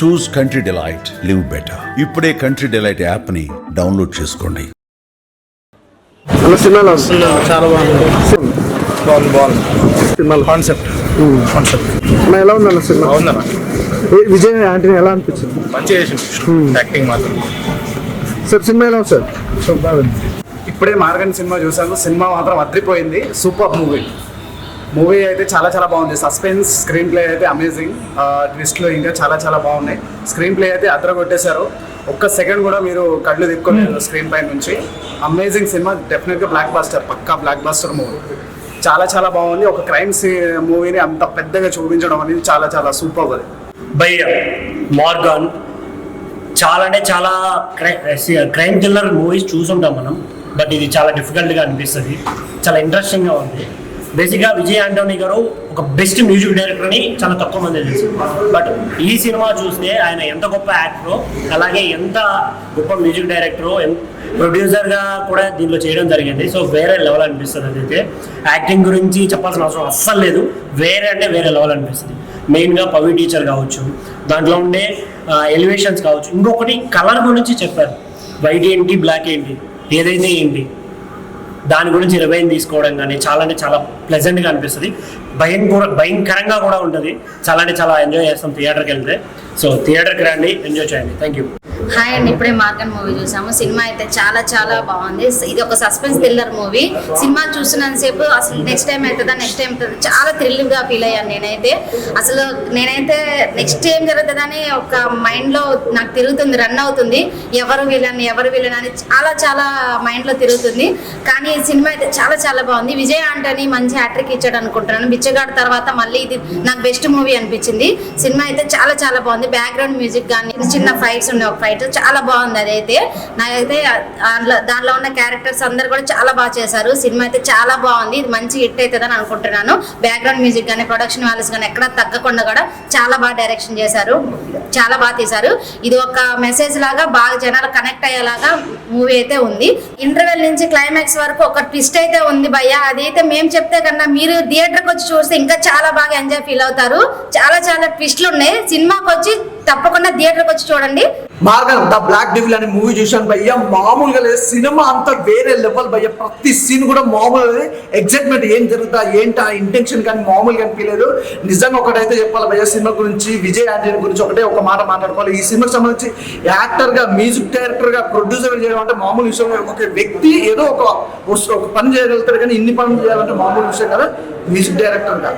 చూస్ country delight, live better. ఇప్పుడే country delight app ని download చేసుకోండి. సినిమాలో చాలా బాగుంది సినిమాలో కాన్సెప్ట్ ఎలా ఉందన్న సినిమా? బాగుందన్న, విజయ్ ఆంటనీ ఎలా అనిపించింది? మంచిగా చేసింది యాక్టింగ్ మాత్రం. సార్ సినిమా ఎలా ఉంది సార్? ఇప్పుడే మార్గన్ సినిమా చూసాను. సినిమా మాత్రం అద్రిపోయింది. సూపర్ మూవీ అయితే చాలా చాలా బాగుంది. సస్పెన్స్, స్క్రీన్ ప్లే అయితే అమేజింగ్. ట్విస్ట్లు ఇంకా చాలా చాలా బాగున్నాయి. స్క్రీన్ ప్లే అయితే అదరగొట్టేశారు. ఒక్క సెకండ్ కూడా మీరు కళ్ళు తిప్పుకోలేదు స్క్రీన్ పై నుంచి. అమేజింగ్ సినిమా, డెఫినెట్గా బ్లాక్ బాస్టర్, పక్కా బ్లాక్ బాస్టర్ మూవీ. చాలా చాలా బాగుంది. ఒక క్రైమ్ మూవీని అంత పెద్దగా చూపించడం అనేది చాలా చాలా సూపర్. అది భయ్య మార్గన్ చాలా అంటే చాలా క్రైమ్ థ్రిల్లర్ మూవీస్ చూసుంటాం మనం, బట్ ఇది చాలా డిఫికల్ట్గా అనిపిస్తుంది. చాలా ఇంట్రెస్టింగ్గా ఉంది. బేసిక్గా విజయ్ ఆంటోనీ గారు ఒక బెస్ట్ మ్యూజిక్ డైరెక్టర్ అని చాలా తక్కువ మంది తెలుసు. బట్ ఈ సినిమా చూస్తే ఆయన ఎంత గొప్ప యాక్టరో, అలాగే ఎంత గొప్ప మ్యూజిక్ డైరెక్టరో, ప్రొడ్యూసర్గా కూడా దీంట్లో చేయడం జరిగింది. సో వేరే లెవెల్ అనిపిస్తుంది. అదైతే యాక్టింగ్ గురించి చెప్పాల్సిన అవసరం అస్సలు లేదు. వేరే అంటే వేరే లెవెల్ అనిపిస్తుంది. మెయిన్గా పవి టీచర్ కావచ్చు, దాంట్లో ఉండే ఎలివేషన్స్ కావచ్చు. ఇంకొకటి కలర్ గురించి చెప్పారు. వైట్ ఏంటి, బ్లాక్ ఏంటి, ఏదైతే ఏంటి, దాని గురించి రివైన్ తీసుకోవడం కానీ చాలా అంటే చాలా ప్లెజెంట్గా అనిపిస్తుంది. భయంకరంగా కూడా ఉంటుంది. చాలా అంటే చాలా ఎంజాయ్ చేస్తాం థియేటర్కి వెళ్తే. సో థియేటర్కి రండి, ఎంజాయ్ చేయండి. Thank you. హాయ్ అండి, ఇప్పుడే మార్గన్ మూవీ చూసాము. సినిమా అయితే చాలా చాలా బాగుంది. ఇది ఒక సస్పెన్స్ థ్రిల్లర్ మూవీ. సినిమా చూస్తున్నంతసేపు అసలు నెక్స్ట్ టైం అవుతుందా చాలా థ్రిల్గా ఫీల్ అయ్యాను నేనైతే. అసలు నేనైతే నెక్స్ట్ ఏం జరుగుతుందని ఒక మైండ్లో నాకు తిరుగుతుంది, రన్ అవుతుంది. ఎవరు వీళ్ళని అని చాలా చాలా మైండ్లో తిరుగుతుంది. కానీ ఈ సినిమా అయితే చాలా చాలా బాగుంది. విజయ్ ఆంటనీ మంచి హ్యాట్రిక్ ఇచ్చాడు అనుకుంటున్నాను. బిచ్చగాడు తర్వాత మళ్ళీ ఇది నాకు బెస్ట్ మూవీ అనిపించింది. సినిమా అయితే చాలా చాలా బాగుంది. బ్యాక్గ్రౌండ్ మ్యూజిక్ కానీ చిన్న ఫైట్స్ ఉన్నాయి, ఒక ఫైట్ చాలా బాగుంది. అదైతే నాకైతే దాంట్లో ఉన్న క్యారెక్టర్స్ అందరు కూడా చాలా బాగా చేశారు. సినిమా అయితే చాలా బాగుంది. ఇది మంచి హిట్ అవుతుందని అనుకుంటున్నాను. బ్యాక్గ్రౌండ్ మ్యూజిక్ కానీ ప్రొడక్షన్ వాల్యూస్ కానీ ఎక్కడ తగ్గకుండా కూడా చాలా బాగా డైరెక్షన్ చేశారు, చాలా బాగా తీశారు. ఇది ఒక మెసేజ్ లాగా బాగా జనాలు కనెక్ట్ అయ్యేలాగా మూవీ అయితే ఉంది. ఇంటర్వెల్ నుంచి క్లైమాక్స్ వరకు ఒక ట్విస్ట్ అయితే ఉంది భయ్య. అదైతే మేము చెప్తే కన్నా మీరు థియేటర్కి వచ్చి చూస్తే ఇంకా చాలా బాగా ఎంజాయ్ ఫీల్ అవుతారు. చాలా చాలా ట్విస్ట్లు ఉన్నాయి. సినిమాకి వచ్చి తప్పకుండా థియేటర్కి వచ్చి చూడండి. మార్గన్ ద బ్లాక్ డెవిల్ అనే మూవీ చూశాను భయ్య. మామూలుగా లేదు, సినిమా అంతా వేరే లెవెల్ భయ్య. ప్రతి సీన్ కూడా మామూలు ఎగ్జైట్మెంట్, ఏం జరుగుతా ఏంటి ఆ ఇంటెన్షన్ కానీ మామూలుగా అనిపించలేదు. నిజంగా ఒకటైతే చెప్పాలి భయ్య, సినిమా గురించి విజయ్ ఆంటనీ గురించి ఒకటే ఒక మాట మాట్లాడుకోవాలి. ఈ సినిమాకి సంబంధించి యాక్టర్గా, మ్యూజిక్ డైరెక్టర్గా, ప్రొడ్యూసర్ చేయడం అంటే మామూలు విషయం. ఒక వ్యక్తి ఏదో ఒక పని చేయగలుగుతాడు, కానీ ఇన్ని పనులు చేయాలంటే మామూలు విషయం కదా. మ్యూజిక్ డైరెక్టర్గా,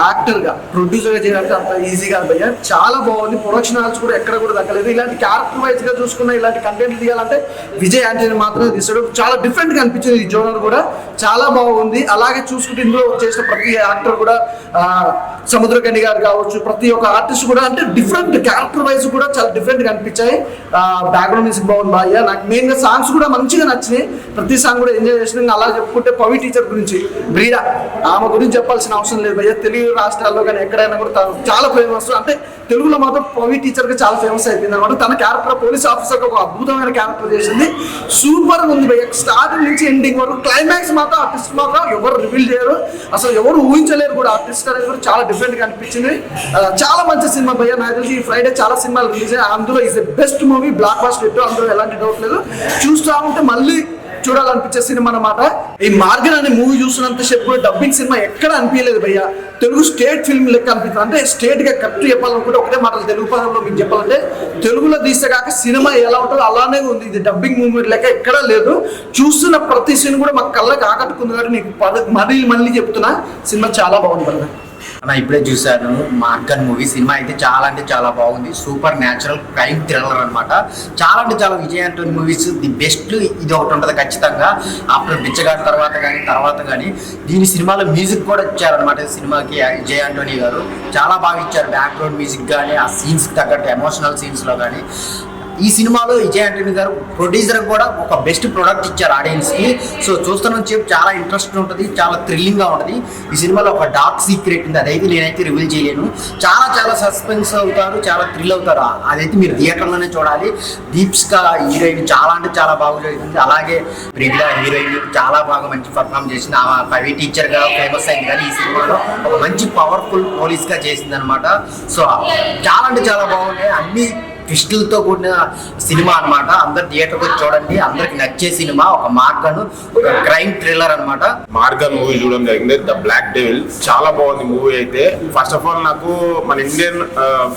యాక్టర్గా, ప్రొడ్యూసర్గా చేయాలంటే అంత ఈజీ కాదు భయ్య. చాలా బాగుంది. ప్రొడక్షన్ హాల్స్ కూడా ఎక్కడ కూడా దక్కలేదు. ఇలాంటి క్యారెక్టర్ వైజ్ గా చూసుకున్న ఇలాంటి కంటెంట్ తీయాలంటే విజయ్ ఆంటనీ మాత్రమే తీసాడు. చాలా డిఫరెంట్ గా అనిపించింది. ఈ జోనర్ కూడా చాలా బాగుంది. అలాగే చూసుకుంటే ఇందులో చేసిన ప్రతి యాక్టర్ కూడా, సముద్రకని గారు కావచ్చు, ప్రతి ఒక్క ఆర్టిస్ట్ కూడా అంటే డిఫరెంట్ క్యారెక్టర్ వైజ్ కూడా చాలా డిఫరెంట్ గా అనిపించాయి. బ్యాక్గ్రౌండ్ మ్యూజిక్ బాగుంది బాగా. నాకు మెయిన్ గా సాంగ్స్ కూడా మంచిగా నచ్చినాయి. ప్రతి సాంగ్ కూడా ఎంజాయ్ చేసిన. అలా చెప్పుకుంటే పవి టీచర్ గురించి, బ్రీడా, ఆమె గురించి చెప్పాల్సిన అవసరం లేదు భయ్య. తెలుగు రాష్ట్రాల్లో కానీ ఎక్కడైనా కూడా చాలా ఫేమస్. అంటే తెలుగులో మాత్రం పవి టీచర్ గా చాలా ఫేమస్ అయిపోయింది అనమాట. తన క్యారెక్టర్ పోలీస్ ఆఫీసర్ ఒక అద్భుతమైన క్యారెక్టర్ చేసింది. సూపర్ ఉంది భయ్య. స్టార్టింగ్ నుంచి ఎండింగ్ వరకు. క్లైమాక్స్ మాత్రం ఆర్టిస్ట్ మాత్రం ఎవరు రివీల్ చేయరు, అసలు ఎవరు ఊహించలేరు కూడా. ఆర్టిస్ట్ అనేది కూడా చాలా డిఫరెంట్ గా అనిపించింది. చాలా మంచి సినిమా భయ్య. నాకు తెలిసి ఈ ఫ్రైడే చాలా సినిమాలు రిలీజ్ అయ్యాయి. అందులో is the best movie, blockbuster hit. అందులో ఎలాంటి డౌట్ లేదు. చూస్తా ఉంటే మళ్ళీ చూడాలనిపించే సినిమా అన్నమాట. ఈ మార్గన్ అనే మూవీ చూసినంత సేపు కూడా డబ్బింగ్ సినిమా ఎక్కడ అనిపించలేదు భయ్య. తెలుగు స్టేట్ ఫిల్మ్ లెక్క అనిపిస్తుంది. అంటే స్టేట్ గా కరెక్ట్ చెప్పాలనుకుంటే ఒకటే మాటలు తెలుగు పదంలో మీకు చెప్పాలంటే, తెలుగులో తీస్తే కాక సినిమా ఎలా ఉంటుందో అలానే ఉంది. ఇది డబ్బింగ్ మూవీ లెక్క ఎక్కడా లేదు. చూస్తున్న ప్రతి సీన్ కూడా మాకు కళ్ళకి ఆకట్టుకుంది. కాబట్టి నీకు మళ్ళీ చెప్తున్నా, సినిమా చాలా బాగుంది భయ్య. అన్న ఇప్పుడే చూశాను మార్గన్ మూవీ. సినిమా అయితే చాలా అంటే చాలా బాగుంది. సూపర్ న్యాచురల్ క్రైమ్ థ్రిల్లర్ అనమాట. చాలా అంటే చాలా Vijay Antony movies the best ఇది ఒకటి ఉంటుంది ఖచ్చితంగా. ఆఫ్టర్ బిచ్చగాడి తర్వాత కానీ దీని సినిమాలో మ్యూజిక్ కూడా ఇచ్చారనమాట. సినిమాకి విజయ్ ఆంటనీ గారు చాలా బాగా ఇచ్చారు. బ్యాక్గ్రౌండ్ మ్యూజిక్ కానీ, ఆ సీన్స్కి తగ్గట్టు ఎమోషనల్ సీన్స్లో కానీ ఈ సినిమాలో విజయ్ ఆంటనీ గారు ప్రొడ్యూసర్ కూడా ఒక బెస్ట్ ప్రొడక్ట్ ఇచ్చారు ఆడియన్స్కి. సో చూస్తున్న సేపు చాలా ఇంట్రెస్ట్ ఉంటుంది, చాలా థ్రిల్లింగ్గా ఉంటుంది. ఈ సినిమాలో ఒక డార్క్ సీక్రెట్ ఉంది, అదైతే నేనైతే రివీల్ చేయలేను. చాలా చాలా సస్పెన్స్ అవుతారు, చాలా థ్రిల్ అవుతారు. అదైతే మీరు థియేటర్లోనే చూడాలి. దీప్స్కా హీరోయిన్ చాలా అంటే చాలా బాగా చేసింది. అలాగే ప్రిగ్లా హీరోయిన్ చాలా బాగా మంచి పర్ఫామ్ చేసింది. ఆ పవి టీచర్గా ఫేమస్ అయింది, కానీ ఈ సినిమాలో ఒక మంచి పవర్ఫుల్ పోలీస్గా చేసింది అనమాట. సో చాలా అంటే చాలా బాగున్నాయి. అన్ని ట్విస్టులతో కూడిన సినిమా అనమాట. అందరు థియేటర్కి వచ్చి చూడండి, అందరికి నచ్చే సినిమా. ఒక మార్గన్, ఒక క్రైమ్ థ్రిల్లర్ అనమాట. మార్గన్ మూవీ చూడడం జరిగింది. ద బ్లాక్ డెవిల్ చాలా బాగుంది మూవీ అయితే. ఫస్ట్ ఆఫ్ ఆల్ నాకు మన ఇండియన్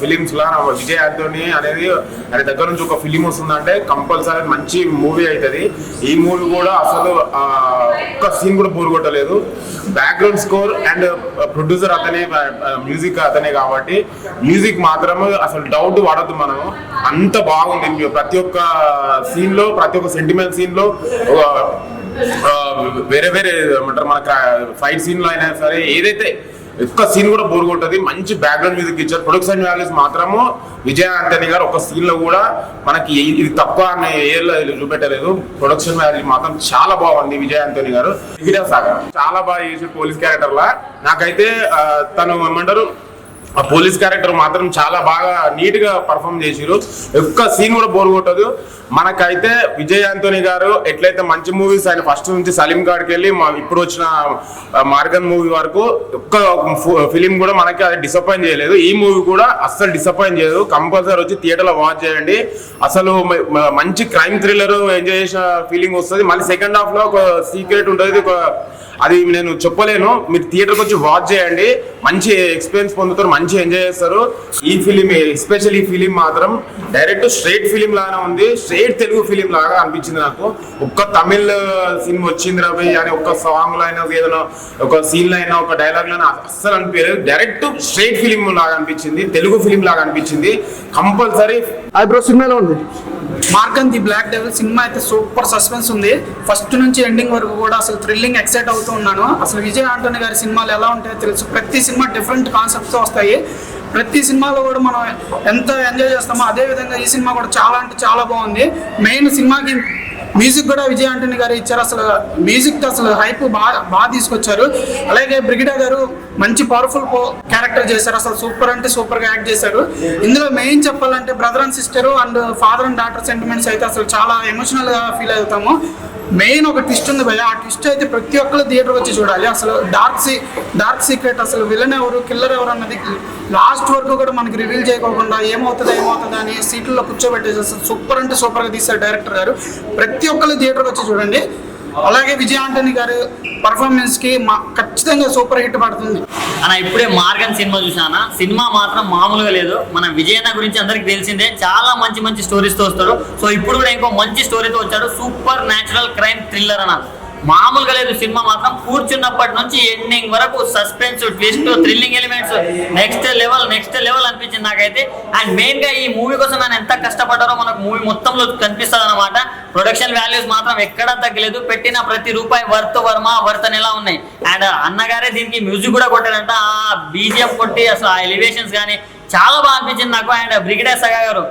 ఫిలిమ్స్ లా విజయ్ ఆంటనీ అనేది ఆయన దగ్గర నుంచి ఒక ఫిలిం వస్తుందంటే కంపల్సరీ మంచి మూవీ అవుతుంది. ఈ మూవీ కూడా అసలు ఒక్క సీన్ కూడా బోర్ కొట్టలేదు. బ్యాక్గ్రౌండ్ స్కోర్ అండ్ ప్రొడ్యూసర్ అతనే, మ్యూజిక్ అతనే కాబట్టి మ్యూజిక్ మాత్రం అసలు డౌట్ పడద్దు మనం, అంత బాగుంది. ప్రతి ఒక్క సీన్ లో, ప్రతి ఒక్క సెంటిమెంట్ సీన్ లో వేరే వేరే ఏమంటారు మన ఫైట్ సీన్ లో అయినా సరే ఏదైతే ఒక్క సీన్ కూడా బోర్ కొట్టది. మంచి బ్యాక్గ్రౌండ్ మ్యూజిక్ ఇచ్చారు. ప్రొడక్షన్ వాల్యూస్ మాత్రము విజయ్ ఆంటనీ గారు ఒక సీన్ లో కూడా మనకి ఇది తక్కువ అనే ఏళ్ళ చూపెట్టలేదు. ప్రొడక్షన్ వాల్యూ మాత్రం చాలా బాగుంది. విజయ్ ఆంటనీ గారు సాగర్ చాలా బాగా చేసి పోలీస్ క్యారెక్టర్ లా నాకైతే తను ఏమంటారు ఆ పోలీస్ క్యారెక్టర్ మాత్రం చాలా బాగా నీట్ గా పర్ఫామ్ చేసిరు. ఒక్క సీన్ కూడా బోర్ కొట్టదు. మనకైతే విజయ్ ఆంటనీ గారు ఎట్లయితే మంచి మూవీస్ ఆయన ఫస్ట్ నుంచి సలీం గారికి వెళ్ళి ఇప్పుడు వచ్చిన మార్గన్ మూవీ వరకు ఒక్క ఫిలిం కూడా మనకి అది డిసప్పాయింట్ చేయలేదు. ఈ మూవీ కూడా అస్సలు డిసప్పాయింట్ చేయలేదు. కంపల్సరీ వచ్చి థియేటర్లో వాచ్ చేయండి. అసలు మంచి క్రైమ్ థ్రిల్లర్ ఎంజాయ్ చేసిన ఫీలింగ్ వస్తుంది. మళ్ళీ సెకండ్ హాఫ్ లో ఒక సీక్రెట్ ఉంటుంది, అది నేను చెప్పలేను. మీరు థియేటర్కి వచ్చి వాచ్ చేయండి, మంచి ఎక్స్పీరియన్స్ పొందుతారు, మంచి ఎంజాయ్ చేస్తారు. ఈ ఫిలిం ఎస్పెషల్ ఈ ఫిలిం మాత్రం డైరెక్ట్ స్ట్రైట్ ఫిలిం లాగా ఉంది, స్ట్రైట్ తెలుగు ఫిలిం లాగా అనిపించింది నాకు. ఒక్క తమిళ్ సినిమా వచ్చింది రవి అని ఒక్క సాంగ్ లో అయినా, ఏదైనా ఒక సీన్ లో అయినా, ఒక డైలాగ్ లో అయినా అస్సలు అనిపించలేదు. డైరెక్ట్ స్ట్రైట్ ఫిలిం లాగా అనిపించింది, తెలుగు ఫిలిం లాగా అనిపించింది. కంపల్సరీ బ్రో సినిమా ఎలా ఉంది? మార్గన్ ది బ్లాక్ డెవిల్ సినిమా అయితే సూపర్ సస్పెన్స్ ఉంది. ఫస్ట్ నుంచి ఎండింగ్ వరకు కూడా అసలు థ్రిల్లింగ్ ఎక్సైట్ అవుతూ ఉన్నాను. అసలు విజయ్ ఆంటనీ గారి సినిమాలు ఎలా ఉంటాయో తెలుసు. ప్రతి సినిమా డిఫరెంట్ కాన్సెప్ట్స్ వస్తాయి. ప్రతి సినిమాలో కూడా మనం ఎంత ఎంజాయ్ చేస్తామో అదే విధంగా ఈ సినిమా కూడా చాలా అంటే చాలా బాగుంది. మెయిన్ సినిమాకి మ్యూజిక్ కూడా విజయ్ ఆంటనీ గారు ఇచ్చారు. అసలు మ్యూజిక్ అసలు హైప్ బాగా తీసుకొచ్చారు. అలాగే బ్రిగిడా గారు మంచి పవర్ఫుల్ క్యారెక్టర్ చేశారు. అసలు సూపర్ అంటే సూపర్ గా యాక్ట్ చేశారు. ఇందులో మెయిన్ చెప్పాలంటే brother and sister and father and daughter sentiments అయితే అసలు చాలా ఎమోషనల్ గా ఫీల్ అవుతాము. మెయిన్ ఒక ట్విస్ట్ ఉంది భయ, ఆ ట్విస్ట్ అయితే ప్రతి ఒక్కరు థియేటర్ వచ్చి చూడాలి. అసలు డార్క్ సీక్రెట్, అసలు విలన్ ఎవరు కిల్లర్ ఎవరు అన్నది లాస్ట్ వరకు కూడా మనకి రివీల్ చేయకోకుండా ఏమవుతుందా అని సీట్లలో కూర్చోబెట్టేసి అసలు సూపర్ అంటే సూపర్గా తీశారు డైరెక్టర్ గారు. ప్రతి ఒక్కరు థియేటర్కి వచ్చి చూడండి. అలాగే విజయ్ ఆంటనీ గారు పర్ఫార్మెన్స్ కి ఖచ్చితంగా సూపర్ హిట్ పడుతుంది. అన్న ఇప్పుడే మార్గన్ సినిమా చూసానా, సినిమా మాత్రం మామూలుగా లేదు. మన విజయన్న గురించి అందరికి తెలిసిందే, చాలా మంచి మంచి స్టోరీస్తో వస్తాడు. సో ఇప్పుడు కూడా ఇంకో మంచి స్టోరీతో వచ్చాడు. సూపర్ న్యాచురల్ క్రైమ్ థ్రిల్లర్ అన్న, మామూలుగా లేదు. సినిమా మాత్రం కూర్చున్నప్పటి నుంచి ఎండింగ్ వరకు suspense, twist, thrilling elements next level అనిపించింది నాకైతే. అండ్ మెయిన్ గా ఈ మూవీ కోసం ఆయన ఎంత కష్టపడ్డారో మనకు మూవీ మొత్తంలో కనిపిస్తుంది అనమాట. ప్రొడక్షన్ వాల్యూస్ మాత్రం ఎక్కడా తగ్గలేదు. పెట్టిన ప్రతి రూపాయి వర్త్ అని ఎలా ఉన్నాయి. అండ్ అన్నగారే దీనికి మ్యూజిక్ కూడా కొట్టారంట. ఆ బీజిఎం కొట్టి అసలు ఆ ఎలివేషన్స్ కానీ చాలా బాగా అనిపించింది నాకు. అండ్ బ్రిగేడియర్ సగా గారు,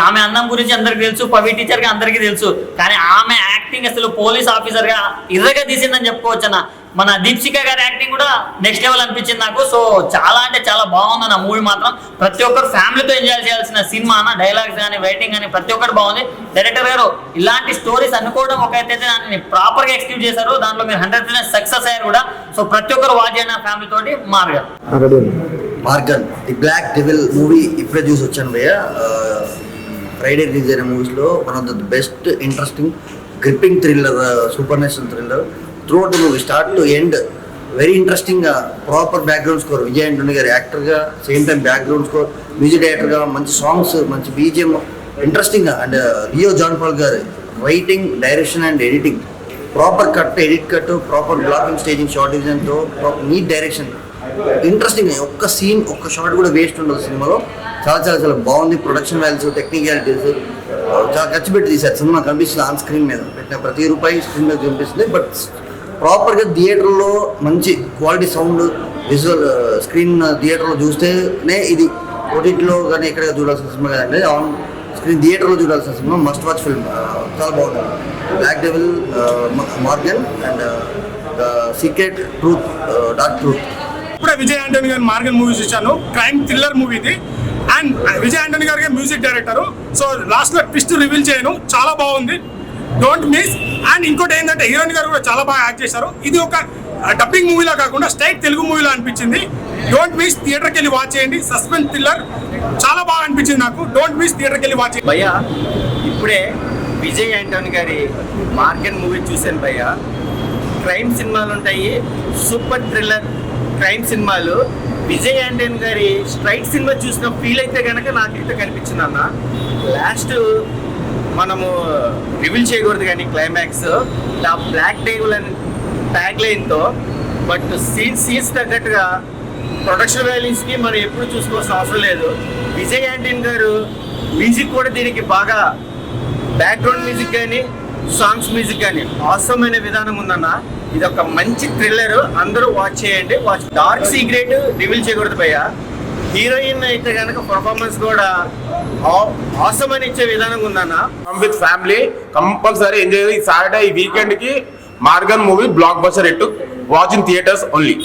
ఆమె అందం గురించి అందరికి తెలుసు, పవి టీచర్ గా అందరికీ తెలుసు, కానీ ఆమె యాక్టింగ్ అసలు పోలీస్ ఆఫీసర్ గా ఇర్రగా తీసిందని చెప్పుకోవచ్చు అన్న. మన దీప్సిక గారి యాక్టింగ్ కూడా నెక్స్ట్ లెవెల్ అనిపించింది నాకు. సో చాలా అంటే చాలా బాగుంది అన్న మూవీ మాత్రం. ప్రతి ఒక్కరు ఫ్యామిలీతో ఎంజాయ్ చేయాల్సిన సినిమా అన్న. డైలాగ్స్ కానీ, రైటింగ్ కానీ ప్రతి ఒక్కరు బాగుంది. డైరెక్టర్ గారు ఇలాంటి స్టోరీస్ అనుకోవడం ఒక అయితే దాన్ని ప్రాపర్ గా ఎక్స్క్యూట్ చేశారు. దాంట్లో మీరు 100% సక్సెస్ అయ్యారు కూడా. సో ప్రతి ఒక్కరు వాచ్ చేయండి ఫ్యామిలీ తోటి. Maargan the black devil movie ఇప్పుడే చూసి వచ్చాను భయ్య. ఫ్రైడే రిలీజ్ అయిన మూవీస్లో one of the best interesting gripping thriller, super national thriller. Throughout the movie start to end very ఇంట్రెస్టింగ్గా. Proper background score Vijay Antony గారు యాక్టర్గా, same time background score music డైరెక్టర్గా, మంచి సాంగ్స్, మంచి బీజిఎం, ఇంట్రెస్టింగ్గా. అండ్ లియో జాన్ పాల్ గారు writing, direction and editing, proper cut, edit cut, proper blocking, staging, short డిజైన్తో proper neat direction. Interesting, ఒక్క సీన్ ఒక్క షార్ట్ కూడా వేస్ట్ ఉండదు సినిమాలో. చాలా చాలా చాలా బాగుంది. ప్రొడక్షన్ వాల్యూస్, టెక్నికాలిటీస్ చాలా ఖర్చు పెట్టి తీశారు. సినిమా కనిపిస్తుంది ఆన్ స్క్రీన్ మీద, పెట్టిన ప్రతి రూపాయి స్క్రీన్ మీద కనిపిస్తుంది. బట్ ప్రాపర్గా థియేటర్లో మంచి క్వాలిటీ సౌండ్, విజువల్ స్క్రీన్ థియేటర్లో చూస్తేనే ఇది ఓటీటీలో కానీ ఎక్కడ చూడాల్సిన సినిమా కదండి. స్క్రీన్ థియేటర్లో చూడాల్సిన సినిమా, మస్ట్ వాచ్ ఫిల్మ్. చాలా బాగుంది. Black devil, Maargan and the secret truth, dark truth. ఇప్పుడే విజయ్ ఆంటోనీ గారి మార్గన్ మూవీ చూశాను. క్రైమ్ థ్రిల్లర్ మూవీ ఇది. అండ్ విజయ్ ఆంటోనీ గారికి మ్యూజిక్ డైరెక్టర్. సో లాస్ట్ లో ట్విస్ట్ రివీల్ చేయను, చాలా బాగుంది, డోంట్ మిస్. అండ్ ఇంకోటి ఏంటంటే హీరోయిన్ గారు కూడా చాలా బాగా యాక్ట్ చేశారు. ఇది ఒక డబ్బింగ్ మూవీలా కాకుండా స్ట్రైట్ తెలుగు మూవీలో అనిపించింది. డోంట్ మిస్, థియేటర్కి వెళ్ళి వాచ్ చేయండి. సస్పెన్స్ థ్రిల్లర్ చాలా బాగా అనిపించింది నాకు. డోంట్ మిస్, థియేటర్కి వెళ్ళి వాచ్ చేయండి. భయ్యా ఇప్పుడే విజయ్ ఆంటోనీ గారి మార్గన్ మూవీ చూశాను భయ్యా. క్రైమ్ సినిమాలు ఉంటాయి, సూపర్ థ్రిల్లర్ క్రైమ్ సినిమాలు. విజయ్ ఆంటోనీ గారి స్ట్రైట్ సినిమా చూసిన ఫీల్ అయితే కనుక నాకైతే కనిపించింది అన్న. లాస్ట్ మనము రివీల్ చేయకూడదు కానీ క్లైమాక్స్ ఆ బ్లాక్ డేవుల్ అని ట్యాగ్ లైన్తో, బట్ సీన్స్ తగ్గట్టుగా ప్రొడక్షన్ వాల్యూస్కి మనం ఎప్పుడు చూసుకోవాల్సిన అవసరం లేదు. విజయ్ ఆంటోనీ గారు మ్యూజిక్ కూడా దీనికి బాగా బ్యాక్గ్రౌండ్ మ్యూజిక్ కానీ సాంగ్స్ మ్యూజిక్ కానీ అవసరమైన విధానం ఉందన్న. ఇది ఒక మంచి థ్రిల్లర్, అందరూ వాచ్ చేయండి. వాచ్. డార్క్ సీక్రెట్ రివీల్ చేయకూడదు భయ్య. హీరోయిన్ అయితే కనుక పర్ఫార్మెన్స్ కూడా అవసరం అని ఇచ్చే విధానం ఉందన్న. With family compulsory enjoy. ఈ సాటర్డే ఈ వీకెండ్ కి Maargan movie blockbuster hit. Watch in theatres only.